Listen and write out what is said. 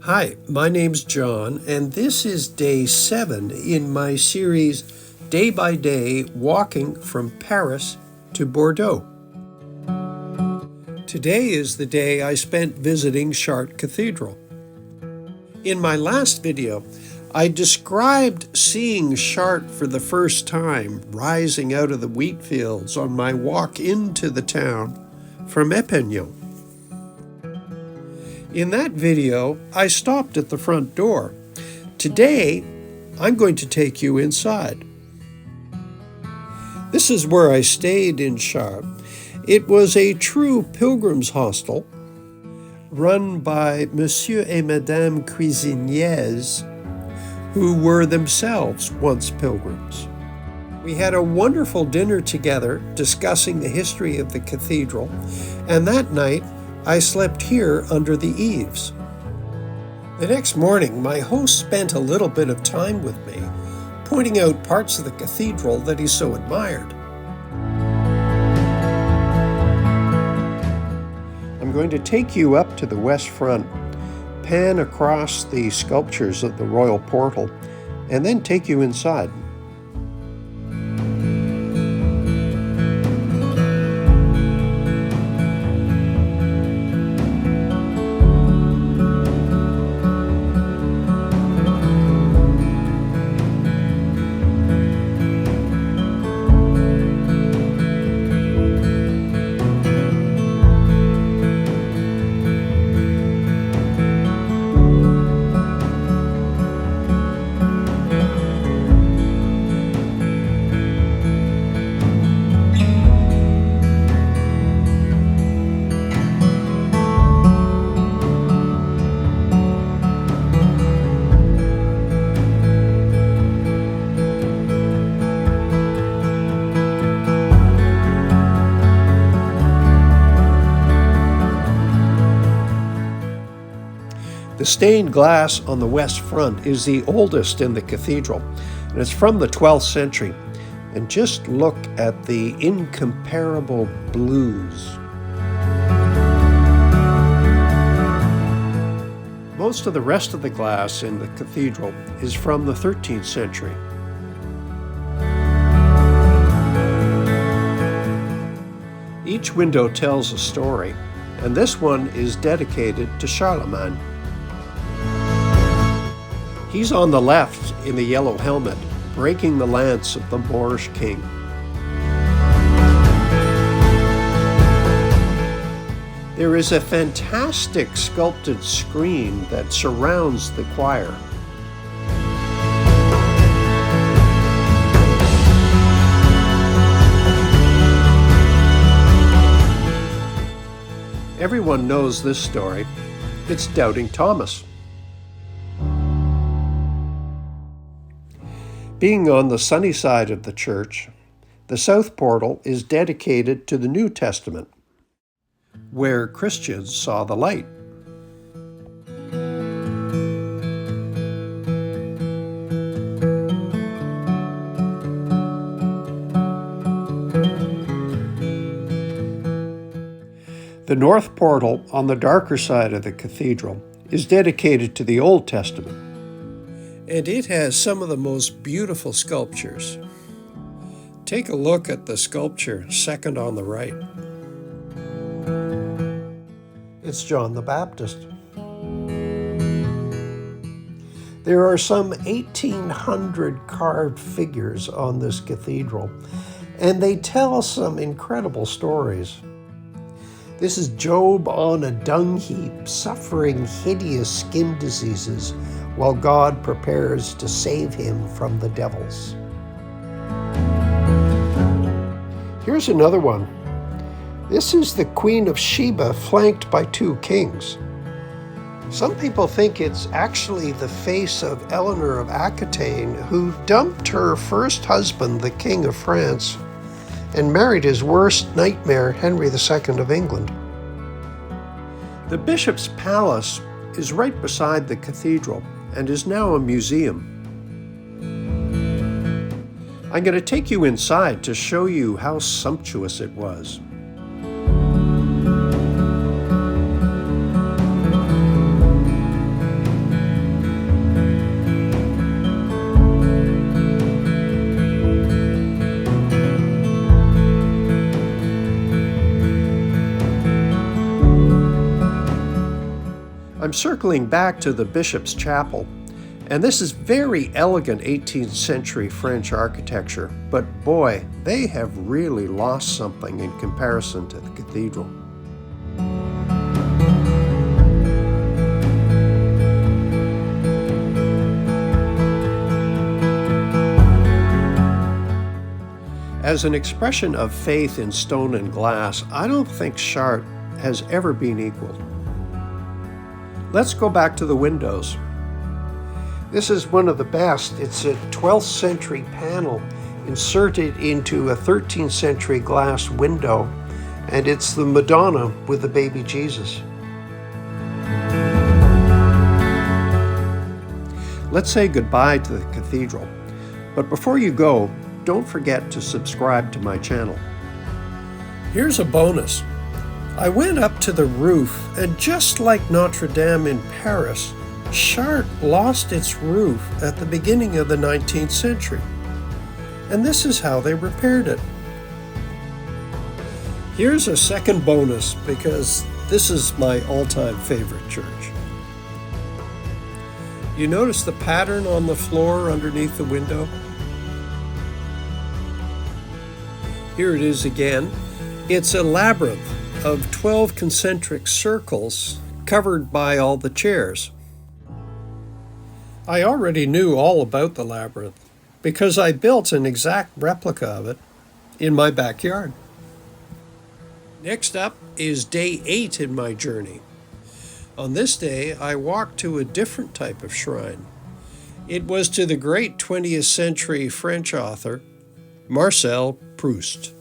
Hi, my name's John, and this is day 7 in my series Day by Day Walking from Paris to Bordeaux. Today is the day I spent visiting Chartres Cathedral. In my last video, I described seeing Chartres for the first time rising out of the wheat fields on my walk into the town from Epernon. In that video, I stopped at the front door. Today, I'm going to take you inside. This is where I stayed in Chartres. It was a true pilgrims hostel run by Monsieur et Madame Cuisiniers, who were themselves once pilgrims. We had a wonderful dinner together discussing the history of the cathedral, and that night, I slept here under the eaves. The next morning, my host spent a little bit of time with me, pointing out parts of the cathedral that he so admired. I'm going to take you up to the west front, pan across the sculptures of the royal portal, and then take you inside. The stained glass on the west front is the oldest in the cathedral, and it's from the 12th century. And just look at the incomparable blues. Most of the rest of the glass in the cathedral is from the 13th century. Each window tells a story, and this one is dedicated to Charlemagne. He's on the left in the yellow helmet, breaking the lance of the Moorish king. There is a fantastic sculpted screen that surrounds the choir. Everyone knows this story. It's Doubting Thomas. Being on the sunny side of the church, the south portal is dedicated to the New Testament, where Christians saw the light. The north portal on the darker side of the cathedral is dedicated to the Old Testament, and it has some of the most beautiful sculptures. Take a look at the sculpture second on the right. It's John the Baptist. There are some 1,800 carved figures on this cathedral, and they tell some incredible stories. This is Job on a dung heap, suffering hideous skin diseases, while God prepares to save him from the devils. Here's another one. This is the Queen of Sheba flanked by 2 kings. Some people think it's actually the face of Eleanor of Aquitaine, who dumped her first husband, the King of France, and married his worst nightmare, Henry II of England. The bishop's palace is right beside the cathedral and is now a museum. I'm going to take you inside to show you how sumptuous it was. I'm circling back to the Bishop's Chapel, and this is very elegant 18th century French architecture, but boy, they have really lost something in comparison to the cathedral. As an expression of faith in stone and glass, I don't think Chartres has ever been equaled. Let's go back to the windows. This is one of the best. It's a 12th century panel inserted into a 13th century glass window, and it's the Madonna with the baby Jesus. Let's say goodbye to the cathedral, but before you go, don't forget to subscribe to my channel. Here's a bonus. I went up to the roof, and just like Notre Dame in Paris, Chartres lost its roof at the beginning of the 19th century. And this is how they repaired it. Here's a second bonus, because this is my all-time favorite church. You notice the pattern on the floor underneath the window? Here it is again. It's a labyrinth of 12 concentric circles covered by all the chairs. I already knew all about the labyrinth because I built an exact replica of it in my backyard. Next up is day 8 in my journey. On this day, I walked to a different type of shrine. It was to the great 20th century French author, Marcel Proust.